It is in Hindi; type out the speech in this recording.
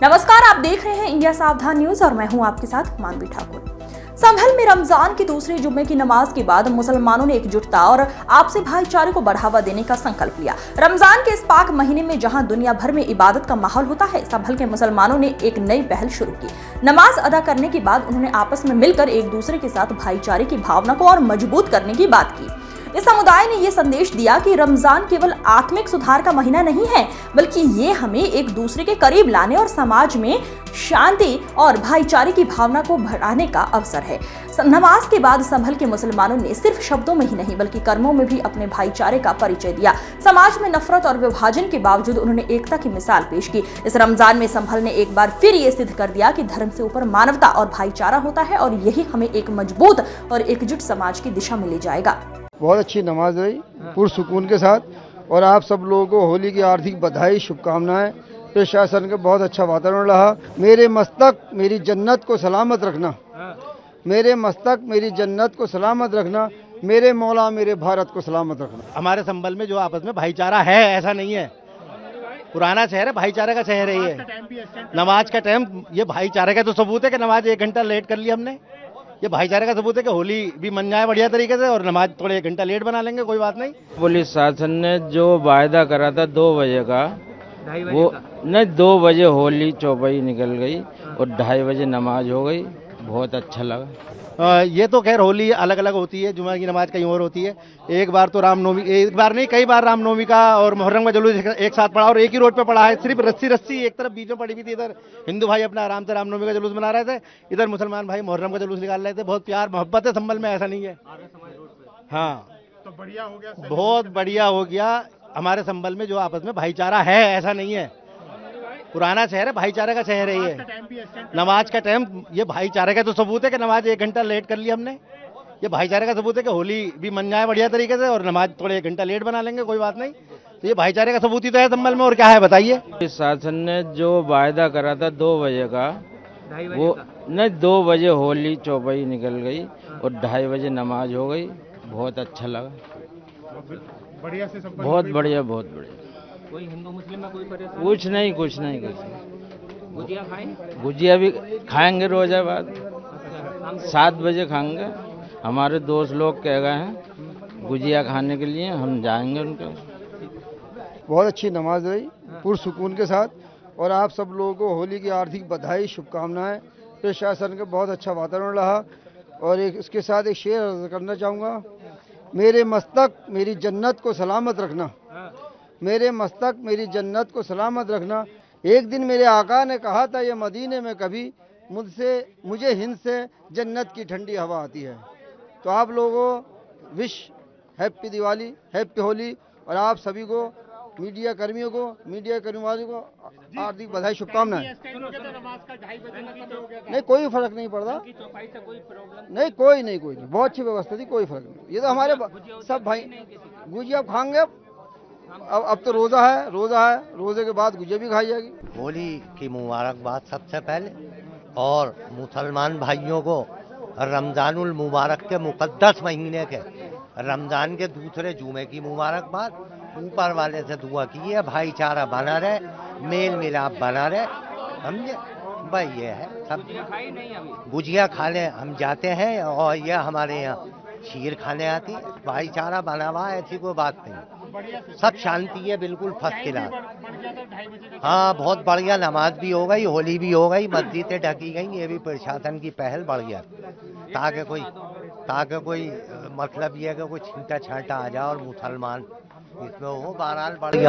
नमस्कार, आप देख रहे हैं इंडिया सावधान न्यूज और मैं हूं आपके साथ मानवी ठाकुर। संभल में रमजान की दूसरे जुम्मे की नमाज के बाद मुसलमानों ने एकजुटता और आपसी भाईचारे को बढ़ावा देने का संकल्प लिया। रमजान के इस पाक महीने में जहां दुनिया भर में इबादत का माहौल होता है, संभल के मुसलमानों ने एक नई पहल शुरू की। नमाज अदा करने के बाद उन्होंने आपस में मिलकर एक दूसरे के साथ भाईचारे की भावना को और मजबूत करने की बात की। इस समुदाय ने ये संदेश दिया कि रमजान केवल आत्मिक सुधार का महीना नहीं है, बल्कि ये हमें एक दूसरे के करीब लाने और समाज में शांति और भाईचारे की भावना को बढ़ाने का अवसर है। नमाज के बाद संभल के मुसलमानों ने सिर्फ शब्दों में ही नहीं बल्कि कर्मों में भी अपने भाईचारे का परिचय दिया। समाज में नफरत और विभाजन के बावजूद उन्होंने एकता की मिसाल पेश की। इस रमजान में संभल ने एक बार फिर ये सिद्ध कर दिया कि धर्म से ऊपर मानवता और भाईचारा होता है और यही हमें एक मजबूत और एकजुट समाज की दिशा में ले जाएगा। बहुत अच्छी नमाज रही पुरसुकून के साथ, और आप सब लोगों को होली की हार्दिक बधाई, शुभकामनाएं। प्रशासन का बहुत अच्छा वातावरण रहा। मेरे मस्तक मेरी जन्नत को सलामत रखना, मेरे मस्तक मेरी जन्नत को सलामत रखना, मेरे मौला मेरे भारत को सलामत रखना। हमारे संभल में जो आपस में भाईचारा है, ऐसा नहीं है। पुराना शहर है, भाईचारे का शहर है ये। नमाज का टाइम, ये भाईचारे का तो सबूत है कि नमाज 1 घंटा लेट कर ली हमने। ये भाईचारे का सबूत है कि होली भी मन जाए बढ़िया तरीके से, और नमाज थोड़े 1 घंटा लेट बना लेंगे, कोई बात नहीं। पुलिस शासन ने जो वायदा करा था 2 बजे का, वो नहीं 2 बजे होली चौपाई निकल गई और 2:30 बजे नमाज हो गई। बहुत अच्छा लगा। ये तो खैर होली अलग अलग होती है, जुमा की नमाज कहीं और होती है। एक बार तो रामनवमी, एक बार नहीं कई बार रामनवमी का और मुहर्रम का जुलूस एक साथ पड़ा, और एक ही रोड पे पड़ा है। सिर्फ रस्सी एक तरफ बीच में पड़ी हुई थी। इधर हिंदू भाई अपना आराम से रामनवमी का जुलूस मना रहे थे, इधर मुसलमान भाई मुहर्रम का जुलूस निकाल रहे थे। बहुत प्यार मोहब्बत है संभल में, ऐसा नहीं है। हाँ, तो बढ़िया हो गया, बहुत बढ़िया हो गया। हमारे संभल में जो आपस में भाईचारा है, ऐसा नहीं है। पुराना शहर है, भाईचारे का शहर है ये। नमाज का टाइम, ये भाईचारे का तो सबूत है कि नमाज 1 घंटा लेट कर ली हमने। ये भाईचारे का सबूत है कि होली भी मन जाए बढ़िया तरीके से, और नमाज थोड़े 1 घंटा लेट बना लेंगे, कोई बात नहीं। तो ये भाईचारे का सबूत ही तो है संभल में, और क्या है बताइए। शासन ने जो वायदा करा था 2 बजे का, वो नहीं 2 बजे होली चौपाई निकल गई और 2:30 बजे नमाज हो गई। बहुत अच्छा लगा, बढ़िया से सब। बहुत बढ़िया, बहुत बढ़िया। कोई हिंदू मुस्लिम में कोई परेशानी? कुछ नहीं। गुजिया खाएं? गुजिया भी खाएंगे रोजा बाद, 7 बजे खाएंगे। हमारे दोस्त लोग कह गए हैं गुजिया खाने के लिए, हम जाएंगे उनके। बहुत अच्छी नमाज रही पुरसुकून के साथ, और आप सब लोगों को होली की हार्दिक बधाई, शुभकामनाएं। प्रशासन का बहुत अच्छा वातावरण रहा। और इसके साथ एक शेर अर्ज करना चाहूँगा। मेरे मस्तक मेरी जन्नत को सलामत रखना, मेरे मस्तक मेरी जन्नत को सलामत रखना। एक दिन मेरे आका ने कहा था, ये मदीने में कभी मुझे हिंद से जन्नत की ठंडी हवा आती है। तो आप लोगों wish happy Diwali, happy Holi, और आप सभी को मीडिया कर्मियों को हार्दिक बधाई, शुभकामनाएं। नहीं, कोई फर्क नहीं पड़ता। नहीं, कोई नहीं, बहुत अच्छी व्यवस्था थी, कोई फर्क नहीं। ये तो हमारे सब भाई गुजिया खाएंगे। अब तो रोजा है, रोजे के बाद गुजिया भी खाई जाएगी। होली की मुबारकबाद सबसे पहले, और मुसलमान भाइयों को रमजानुल मुबारक के मुकद्दस महीने के रमजान के दूसरे जुमे की मुबारकबाद। ऊपर वाले से दुआ की है भाईचारा बना रहे, मेल मिलाप बना रहे, समझे भाई। ये है सब। गुजिया खाने हम जाते हैं, और ये हमारे यहाँ खीर खाने आती है। भाईचारा बना हुआ, ऐसी कोई बात नहीं। सब शांति है, बिल्कुल फर्स्ट क्लास। हाँ, बहुत बढ़िया। नमाज भी हो गई, होली भी हो गई, मस्जिदें ढकी गई। ये भी प्रशासन की पहल बढ़िया, ताकि कोई मतलब ये है कि कोई छींटा छांटा आ जाए और मुसलमान इसमें हो, बहरहाल बढ़िया हो।